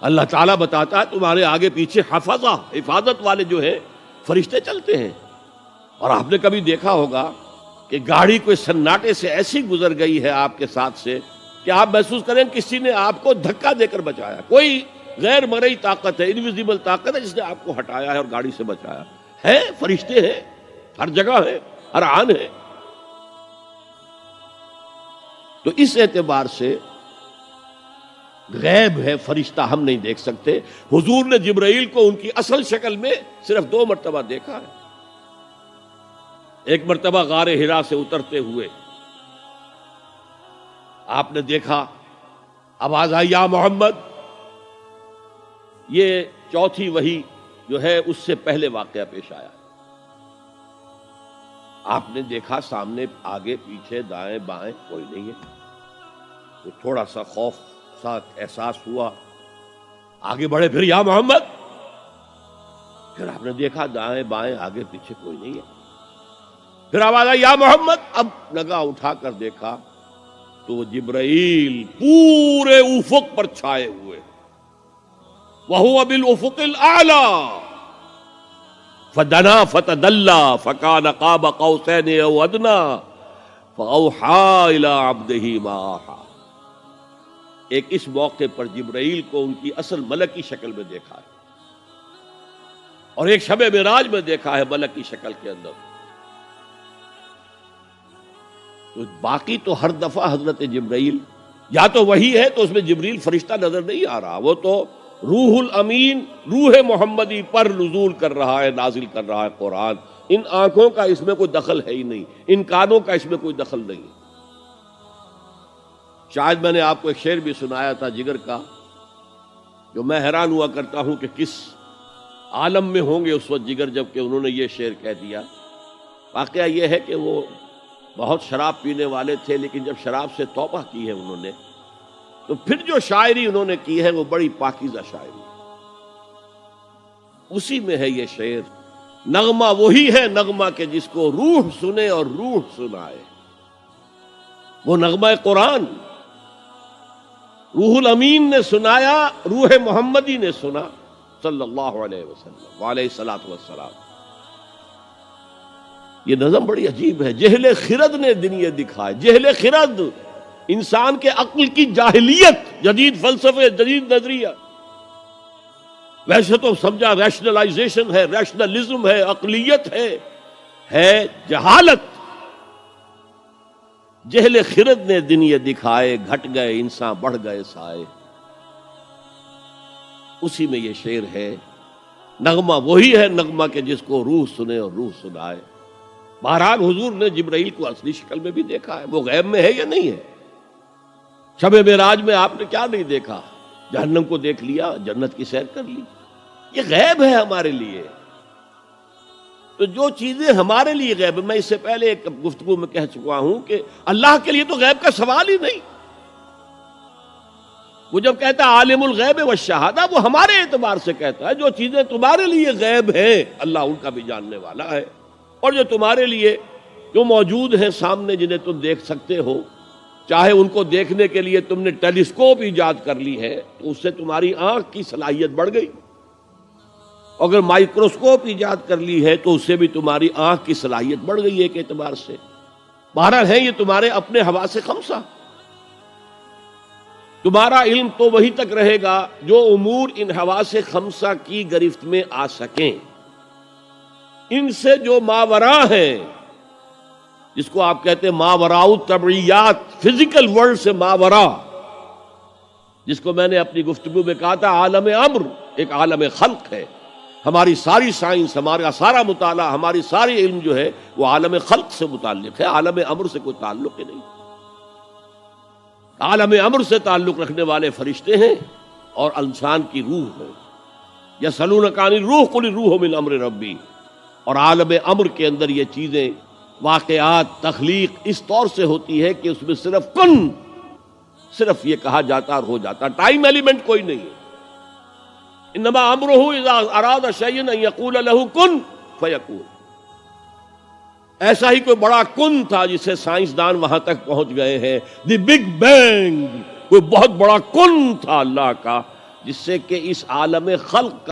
اللہ تعالیٰ بتاتا ہے تمہارے آگے پیچھے حفاظت والے جو ہیں فرشتے چلتے ہیں. اور آپ نے کبھی دیکھا ہوگا کہ گاڑی کوئی سناٹے سے ایسی گزر گئی ہے آپ کے ساتھ سے کہ آپ محسوس کریں کسی نے آپ کو دھکا دے کر بچایا. کوئی غیر مرئی طاقت ہے, انویزیبل طاقت ہے جس نے آپ کو ہٹایا ہے اور گاڑی سے بچایا ہے. فرشتے ہیں, ہر جگہ ہے, ہر آن ہے. تو اس اعتبار سے غیب ہے, فرشتہ ہم نہیں دیکھ سکتے. حضور نے جبرائیل کو ان کی اصل شکل میں صرف 2 مرتبہ دیکھا ہے. ایک مرتبہ غار حرا سے اترتے ہوئے آپ نے دیکھا, آواز آئی یا محمد. یہ چوتھی وحی جو ہے اس سے پہلے واقعہ پیش آیا. آپ نے دیکھا سامنے آگے پیچھے دائیں بائیں کوئی نہیں ہے. تو تھوڑا سا خوف سا احساس ہوا, آگے بڑھے, پھر یا محمد. پھر آپ نے دیکھا دائیں بائیں آگے پیچھے کوئی نہیں ہے. پھر آواز آئی یا محمد. اب نگاہ اٹھا کر دیکھا تو جبرائیل پورے افق پر چھائے ہوئے. وَهُوَ بِالْأُفُقِ الْأَعْلَى فَدَنَا فَتَدَلَّى فَكَانَ قَابَ قَوْسَيْنِ أَوْ أَدْنَىٰ فَأَوْحَىٰ إِلَىٰ عَبْدِهِ مَا أَوْحَىٰ. ایک اس موقع پر جبرائیل کو ان کی اصل ملکی شکل میں دیکھا ہے, اور ایک شب معراج میں دیکھا ہے ملکی شکل کے اندر. تو باقی تو ہر دفعہ حضرت جبرائیل یا تو وہی ہے تو اس میں جبریل فرشتہ نظر نہیں آ رہا, وہ تو روح الامین روح محمدی پر نزول کر رہا ہے, نازل کر رہا ہے قرآن. ان آنکھوں کا اس میں کوئی دخل ہے ہی نہیں, ان کانوں کا اس میں کوئی دخل نہیں. شاید میں نے آپ کو ایک شعر بھی سنایا تھا جگر کا, جو میں حیران ہوا کرتا ہوں کہ کس عالم میں ہوں گے اس وقت جگر جب کہ انہوں نے یہ شعر کہہ دیا. واقعہ یہ ہے کہ وہ بہت شراب پینے والے تھے, لیکن جب شراب سے توبہ کی ہے انہوں نے تو پھر جو شاعری انہوں نے کی ہے وہ بڑی پاکیزہ شاعری. اسی میں ہے یہ شعر, نغمہ وہی ہے نغمہ کہ جس کو روح سنے اور روح سنائے. وہ نغمہ قرآن روح الامین نے سنایا, روح محمدی نے سنا صلی اللہ علیہ وسلم وعلیہ الصلوۃ والسلام. یہ نظم بڑی عجیب ہے. جہل خرد نے دن یہ دکھائے. جہل خرد انسان کے عقل کی جاہلیت, جدید فلسفے, جدید نظریہ. ویسے تو سمجھا ریشنلائزیشن ہے, ریشنلزم ہے, عقلیت ہے جہالت. جہل خرد نے دن یہ دکھائے, گھٹ گئے انسان بڑھ گئے سائے. اسی میں یہ شعر ہے, نغمہ وہی ہے نغمہ کہ جس کو روح سنے اور روح سنائے. بہرحال حضور نے جبرائیل کو اصلی شکل میں بھی دیکھا ہے. وہ غیب میں ہے یا نہیں ہے؟ شب معراج میں آپ نے کیا نہیں دیکھا؟ جہنم کو دیکھ لیا, جنت کی سیر کر لی. یہ غیب ہے ہمارے لیے. تو جو چیزیں ہمارے لیے غیب, میں اس سے پہلے ایک گفتگو میں کہہ چکا ہوں کہ اللہ کے لیے تو غیب کا سوال ہی نہیں. وہ جب کہتا ہے عالم الغیب والشہادہ, وہ ہمارے اعتبار سے کہتا ہے جو چیزیں تمہارے لیے غیب ہیں اللہ ان کا بھی جاننے والا ہے, اور جو تمہارے لیے جو موجود ہیں سامنے جنہیں تم دیکھ سکتے ہو, چاہے ان کو دیکھنے کے لیے تم نے ٹیلیسکوپ ایجاد کر لی ہے تو اس سے تمہاری آنکھ کی صلاحیت بڑھ گئی. اگر مائکروسکوپ ایجاد کر لی ہے تو اس سے بھی تمہاری آنکھ کی صلاحیت بڑھ گئی ایک اعتبار سے. بہرحال ہے یہ تمہارے اپنے حواس خمسہ. تمہارا علم تو وہی تک رہے گا جو امور ان حواس خمسہ کی گرفت میں آ سکیں. ان سے جو ماورا ہیں, جس کو آپ کہتے ہیں ماوراء الطبعیات, فزیکل ورلڈ سے ماورا, جس کو میں نے اپنی گفتگو میں کہا تھا عالم امر ایک عالم خلق ہے. ہماری ساری سائنس, ہمارا سارا مطالعہ, ہماری ساری علم جو ہے وہ عالم خلق سے متعلق ہے, عالم امر سے کوئی تعلق ہی نہیں. عالم امر سے تعلق رکھنے والے فرشتے ہیں اور انسان کی روح ہے. یسألونک عن الروح قل الروح من امر ربی. اور عالم امر کے اندر یہ چیزیں, واقعات, تخلیق اس طور سے ہوتی ہے کہ اس میں صرف کن, صرف یہ کہا جاتا اور ہو جاتا, ٹائم ایلیمنٹ کوئی نہیں ہے. انما امرہ اذا اراد شیئا ان یقول له کن فیکون. ایسا ہی کوئی بڑا کن تھا جسے سائنسدان وہاں تک پہنچ گئے ہیں, دی بگ بینگ, کوئی بہت بڑا کن تھا اللہ کا جس سے کہ اس عالم خلق